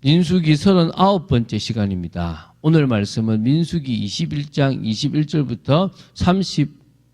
민수기 39번째 시간입니다. 오늘 말씀은 민수기 21장 21절부터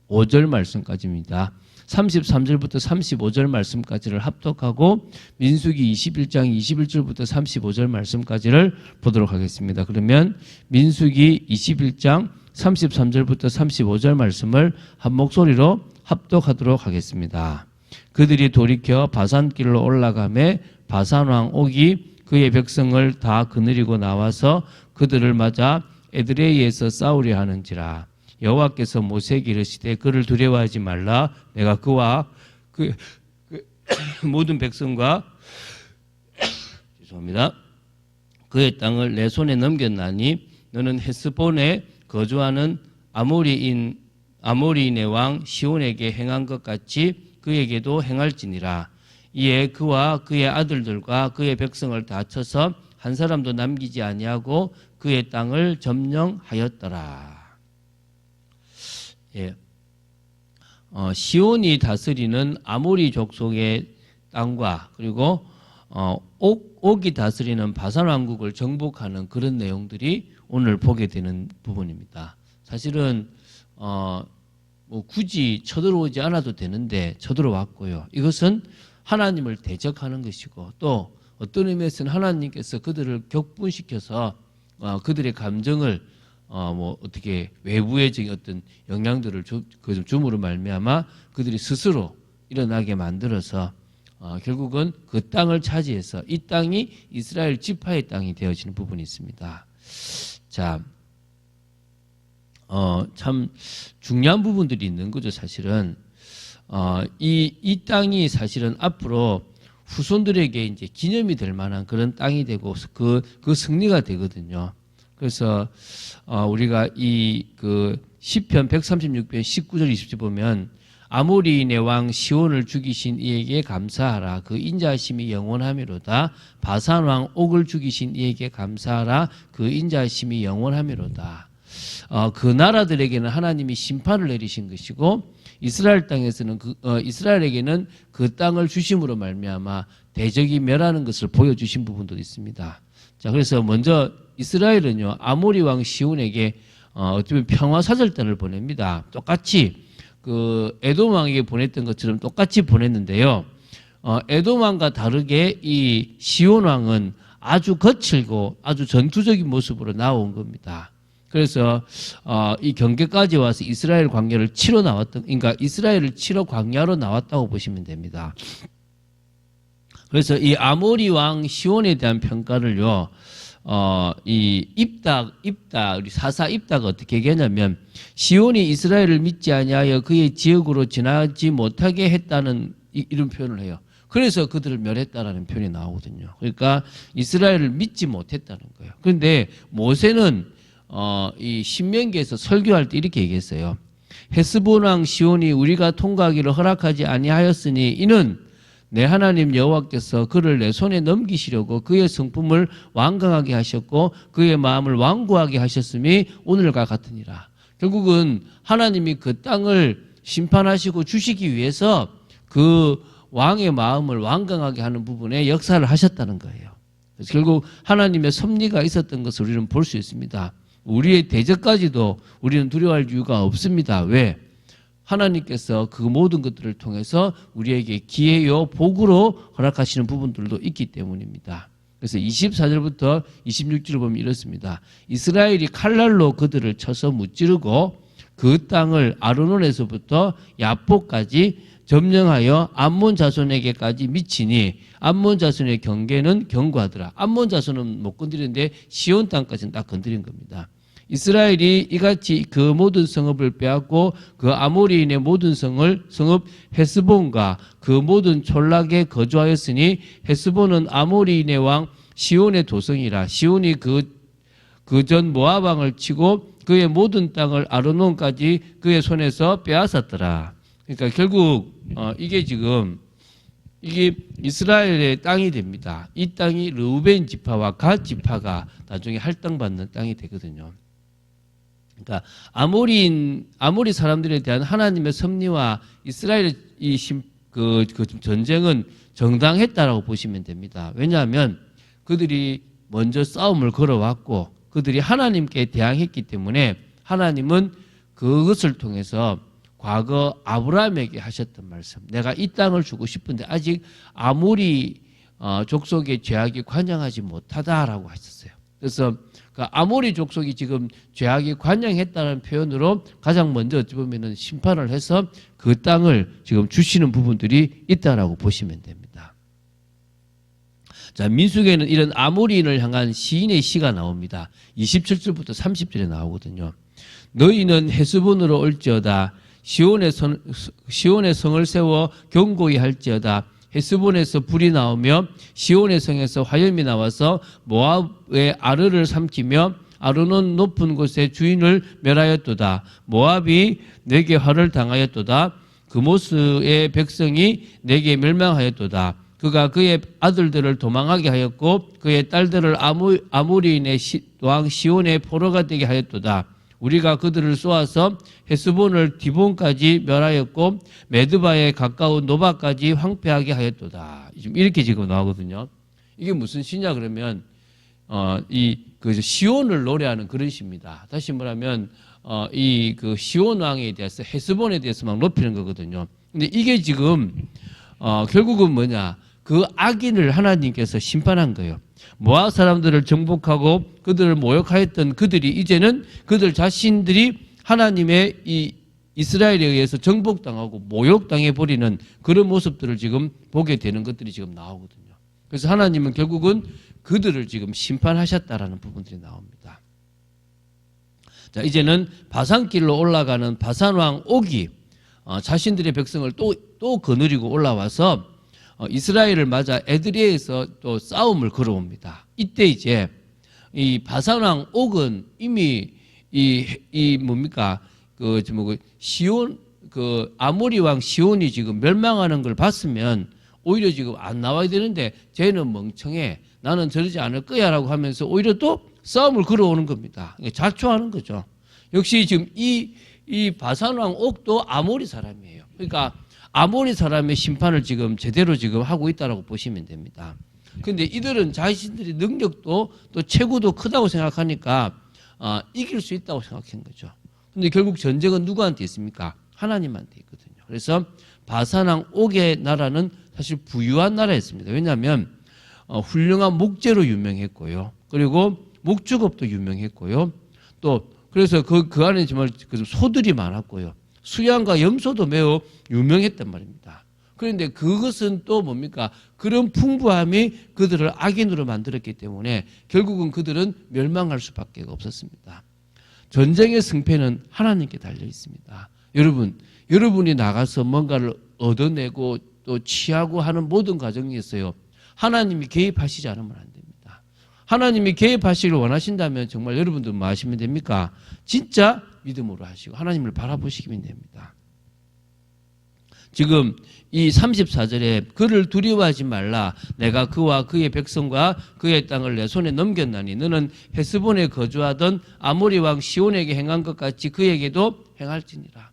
35절 말씀까지입니다. 33절부터 35절 말씀까지를 합독하고 민수기 21장 21절부터 35절 말씀까지를 보도록 하겠습니다. 그러면 민수기 21장 33절부터 35절 말씀을 한 목소리로 합독하도록 하겠습니다. 그들이 돌이켜 바산길로 올라가매 바산왕 옥이 그의 백성을 다 거느리고 나와서 그들을 맞아 에드레이에서 싸우려 하는지라. 여호와께서 모세에게 이르시되 그를 두려워하지 말라. 내가 그와 그 모든 백성과 죄송합니다. 그의 땅을 내 손에 넘겼나니 너는 헤스본에 거주하는 아모리인의 왕 시온에게 행한 것 같이 그에게도 행할지니라. 이에 그와 그의 아들들과 그의 백성을 다 쳐서 한 사람도 남기지 아니하고 그의 땅을 점령하였더라. 예. 시온이 다스리는 아모리 족속의 땅과 그리고 옥이 다스리는 바산 왕국을 정복하는 그런 내용들이 오늘 보게 되는 부분입니다. 사실은 뭐 굳이 쳐들어오지 않아도 되는데 쳐들어왔고요. 이것은 하나님을 대적하는 것이고 또 어떤 의미에서는 하나님께서 그들을 격분시켜서 그들의 감정을 뭐 어떻게 외부의 어떤 영향들을 줌으로 말미암아 그들이 스스로 일어나게 만들어서 결국은 그 땅을 차지해서 이 땅이 이스라엘 지파의 땅이 되어지는 부분이 있습니다. 자, 참 중요한 부분들이 있는 거죠. 사실은 이 땅이 사실은 앞으로 후손들에게 이제 기념이 될 만한 그런 땅이 되고 그 승리가 되거든요. 그래서 우리가 그 시편 136편 19절 20절 보면 아모리인의 왕 시온을 죽이신 이에게 감사하라. 그 인자하심이 영원하미로다. 바산 왕 옥을 죽이신 이에게 감사하라. 그 인자하심이 영원하미로다. 그 나라들에게는 하나님이 심판을 내리신 것이고 이스라엘 땅에서는 이스라엘에게는 그 땅을 주심으로 말미암아 대적이 멸하는 것을 보여주신 부분도 있습니다. 자, 그래서 먼저 이스라엘은요 아모리 왕 시온에게 어쩌면 평화 사절단을 보냅니다. 똑같이 그 에돔 왕에게 보냈던 것처럼 똑같이 보냈는데요. 에돔 왕과 다르게 이 시온 왕은 아주 거칠고 아주 전투적인 모습으로 나온 겁니다. 그래서 이 경계까지 와서 이스라엘 광야를 치러 나왔던, 그러니까 이스라엘을 치러 광야로 나왔다고 보시면 됩니다. 그래서 이 아모리 왕 시온에 대한 평가를요, 이 우리 사사 입다가 어떻게 얘기하냐면 시온이 이스라엘을 믿지 아니하여 그의 지역으로 지나지 못하게 했다는 이런 표현을 해요. 그래서 그들을 멸했다라는 표현이 나오거든요. 그러니까 이스라엘을 믿지 못했다는 거예요. 그런데 모세는 이 신명기에서 설교할 때 이렇게 얘기했어요. 헤스본 왕 시온이 우리가 통과하기를 허락하지 아니하였으니 이는 내 하나님 여호와께서 그를 내 손에 넘기시려고 그의 성품을 완강하게 하셨고 그의 마음을 완고하게 하셨음이 오늘과 같으니라. 결국은 하나님이 그 땅을 심판하시고 주시기 위해서 그 왕의 마음을 완강하게 하는 부분에 역사를 하셨다는 거예요. 그래서 결국 하나님의 섭리가 있었던 것을 우리는 볼 수 있습니다. 우리의 대적까지도 우리는 두려워할 이유가 없습니다. 왜? 하나님께서 그 모든 것들을 통해서 우리에게 기회요 복으로 허락하시는 부분들도 있기 때문입니다. 그래서 24절부터 26절을 보면 이렇습니다. 이스라엘이 칼날로 그들을 쳐서 무찌르고 그 땅을 아르논에서부터 야포까지 점령하여 암몬 자손에게까지 미치니 암몬 자손의 경계는 견고하더라. 암몬 자손은 못 건드리는데 시온 땅까지는 딱 건드린 겁니다. 이스라엘이 이같이 그 모든 성읍을 빼앗고 그 아모리인의 모든 성읍 헤스본과 그 모든 촌락에 거주하였으니 헤스본은 아모리인의 왕 시온의 도성이라. 시온이 그 전 모압 왕을 치고 그의 모든 땅을 아르논까지 그의 손에서 빼앗았더라. 그러니까 결국 이게 이스라엘의 땅이 됩니다. 이 땅이 르우벤 지파와 갓 지파가 나중에 할당받는 땅이 되거든요. 그러니까 아모리 사람들에 대한 하나님의 섭리와 이스라엘의 그 전쟁은 정당했다라고 보시면 됩니다. 왜냐하면 그들이 먼저 싸움을 걸어왔고 그들이 하나님께 대항했기 때문에 하나님은 그것을 통해서 과거 아브라함에게 하셨던 말씀, 내가 이 땅을 주고 싶은데 아직 아모리 족속의 죄악이 관영하지 못하다라고 하셨어요. 그래서 그 아모리 족속이 지금 죄악이 관영했다는 표현으로 가장 먼저 어찌 보면은 심판을 해서 그 땅을 지금 주시는 부분들이 있다라고 보시면 됩니다. 자, 민수기에는 이런 아모리인을 향한 시인의 시가 나옵니다. 27절부터 30절에 나오거든요. 너희는 헤스본으로 올지어다. 시온의 성을 세워 견고히 할지어다. 헤스본에서 불이 나오며 시온의 성에서 화염이 나와서 모압의 아르를 삼키며 아르논 높은 곳에 주인을 멸하였도다. 모압이 내게 화를 당하였도다. 그모스의 백성이 내게 멸망하였도다. 그가 그의 아들들을 도망하게 하였고 그의 딸들을 아모리인의 왕 시온의 포로가 되게 하였도다. 우리가 그들을 쏘아서 헤스본을 디본까지 멸하였고 메드바에 가까운 노바까지 황폐하게 하였도다. 이렇게 지금 나오거든요. 이게 무슨 시냐 그러면 그 시온을 노래하는 그런 시입니다. 다시 말하면 이 그 시온 왕에 대해서 헤스본에 대해서 막 높이는 거거든요. 근데 이게 지금 결국은 뭐냐? 그 악인을 하나님께서 심판한 거예요. 모압 사람들을 정복하고 그들을 모욕하였던 그들이 이제는 그들 자신들이 하나님의 이 이스라엘에 의해서 정복당하고 모욕당해 버리는 그런 모습들을 지금 보게 되는 것들이 지금 나오거든요. 그래서 하나님은 결국은 그들을 지금 심판하셨다라는 부분들이 나옵니다. 자, 이제는 바산길로 올라가는 바산왕 옥이 자신들의 백성을 또 거느리고 올라와서 이스라엘을 맞아 에드리에에서 또 싸움을 걸어옵니다. 이때 이제 이 바산왕 옥은 이미 이 뭡니까 시온 아모리 왕 시온이 지금 멸망하는 걸 봤으면 오히려 지금 안 나와야 되는데 쟤는 멍청해, 나는 저러지 않을 거야라고 하면서 오히려 또 싸움을 걸어오는 겁니다. 자초하는 거죠. 역시 지금 이 바산왕 옥도 아모리 사람이에요. 그러니까 아모리 사람의 심판을 지금 제대로 지금 하고 있다라고 보시면 됩니다. 그런데 이들은 자신들의 능력도 또 체구도 크다고 생각하니까 이길 수 있다고 생각한 거죠. 그런데 결국 전쟁은 누구한테 있습니까? 하나님한테 있거든요. 그래서 바산왕 옥의 나라는 사실 부유한 나라였습니다. 왜냐하면 훌륭한 목재로 유명했고요. 그리고 목축업도 유명했고요. 또 그래서 그 안에 정말 소들이 많았고요. 수양과 염소도 매우 유명했단 말입니다. 그런데 그것은 또 뭡니까? 그런 풍부함이 그들을 악인으로 만들었기 때문에 결국은 그들은 멸망할 수밖에 없었습니다. 전쟁의 승패는 하나님께 달려 있습니다. 여러분이 나가서 뭔가를 얻어내고 또 취하고 하는 모든 과정이 있어요. 하나님이 개입하시지 않으면 안 됩니다. 하나님이 개입하시기를 원하신다면 정말 여러분들 뭐 하시면 됩니까? 진짜 믿음으로 하시고 하나님을 바라보시면 됩니다. 지금 이 34절에 그를 두려워하지 말라. 내가 그와 그의 백성과 그의 땅을 내 손에 넘겼나니 너는 헤스본에 거주하던 아모리 왕 시온에게 행한 것 같이 그에게도 행할지니라.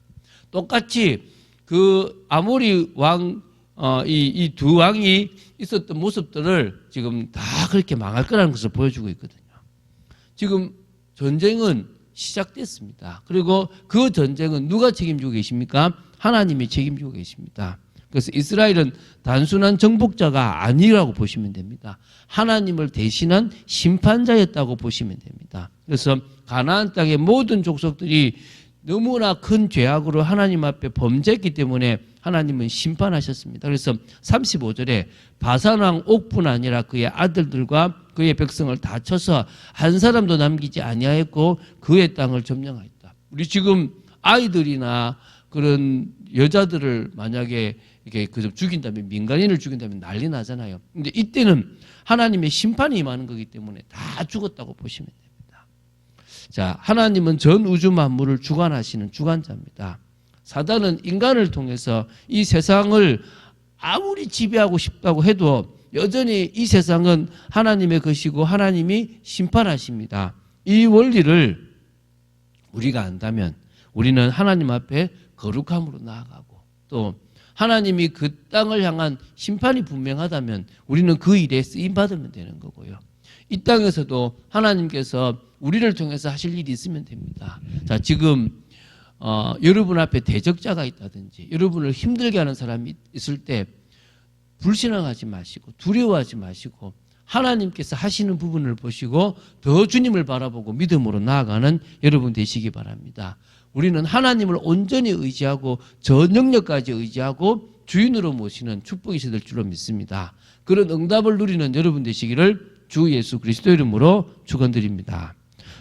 똑같이 그 아모리 왕 이 두 왕이 있었던 모습들을 지금 다 그렇게 망할 거라는 것을 보여주고 있거든요. 지금 전쟁은 시작됐습니다. 그리고 그 전쟁은 누가 책임지고 계십니까? 하나님이 책임지고 계십니다. 그래서 이스라엘은 단순한 정복자가 아니라고 보시면 됩니다. 하나님을 대신한 심판자였다고 보시면 됩니다. 그래서 가나안 땅의 모든 족속들이 너무나 큰 죄악으로 하나님 앞에 범죄했기 때문에 하나님은 심판하셨습니다. 그래서 35절에 바산왕 옥뿐 아니라 그의 아들들과 그의 백성을 다 쳐서 한 사람도 남기지 아니하였고 그의 땅을 점령하였다. 우리 지금 아이들이나 그런 여자들을 만약에 이렇게 죽인다면, 민간인을 죽인다면 난리 나잖아요. 근데 이때는 하나님의 심판이 임하는 거기 때문에 다 죽었다고 보시면 됩니다. 자, 하나님은 전 우주 만물을 주관하시는 주관자입니다. 사단은 인간을 통해서 이 세상을 아무리 지배하고 싶다고 해도 여전히 이 세상은 하나님의 것이고 하나님이 심판하십니다. 이 원리를 우리가 안다면 우리는 하나님 앞에 거룩함으로 나아가고 또 하나님이 그 땅을 향한 심판이 분명하다면 우리는 그 일에 쓰임받으면 되는 거고요. 이 땅에서도 하나님께서 우리를 통해서 하실 일이 있으면 됩니다. 자, 지금 여러분 앞에 대적자가 있다든지 여러분을 힘들게 하는 사람이 있을 때 불신앙하지 마시고 두려워하지 마시고 하나님께서 하시는 부분을 보시고 더 주님을 바라보고 믿음으로 나아가는 여러분 되시기 바랍니다. 우리는 하나님을 온전히 의지하고 저 능력까지 의지하고 주인으로 모시는 축복이 될 줄로 믿습니다. 그런 응답을 누리는 여러분 되시기를 주 예수 그리스도 이름으로 축원드립니다.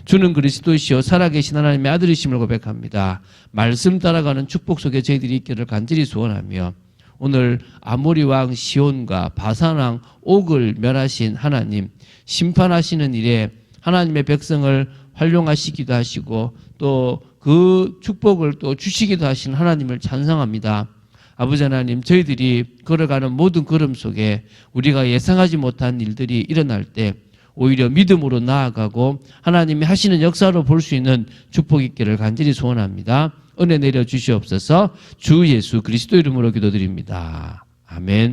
주는 그리스도시요 살아계신 하나님의 아들이심을 고백합니다. 말씀 따라가는 축복 속에 저희들이 있기를 간절히 소원하며 오늘 아모리 왕 시온과 바산 왕 옥을 멸하신 하나님, 심판하시는 일에 하나님의 백성을 활용하시기도 하시고 또 그 축복을 또 주시기도 하신 하나님을 찬송합니다. 아버지 하나님, 저희들이 걸어가는 모든 걸음 속에 우리가 예상하지 못한 일들이 일어날 때 오히려 믿음으로 나아가고 하나님이 하시는 역사로 볼 수 있는 축복 있기를 간절히 소원합니다. 은혜 내려 주시옵소서. 주 예수 그리스도 이름으로 기도드립니다. 아멘.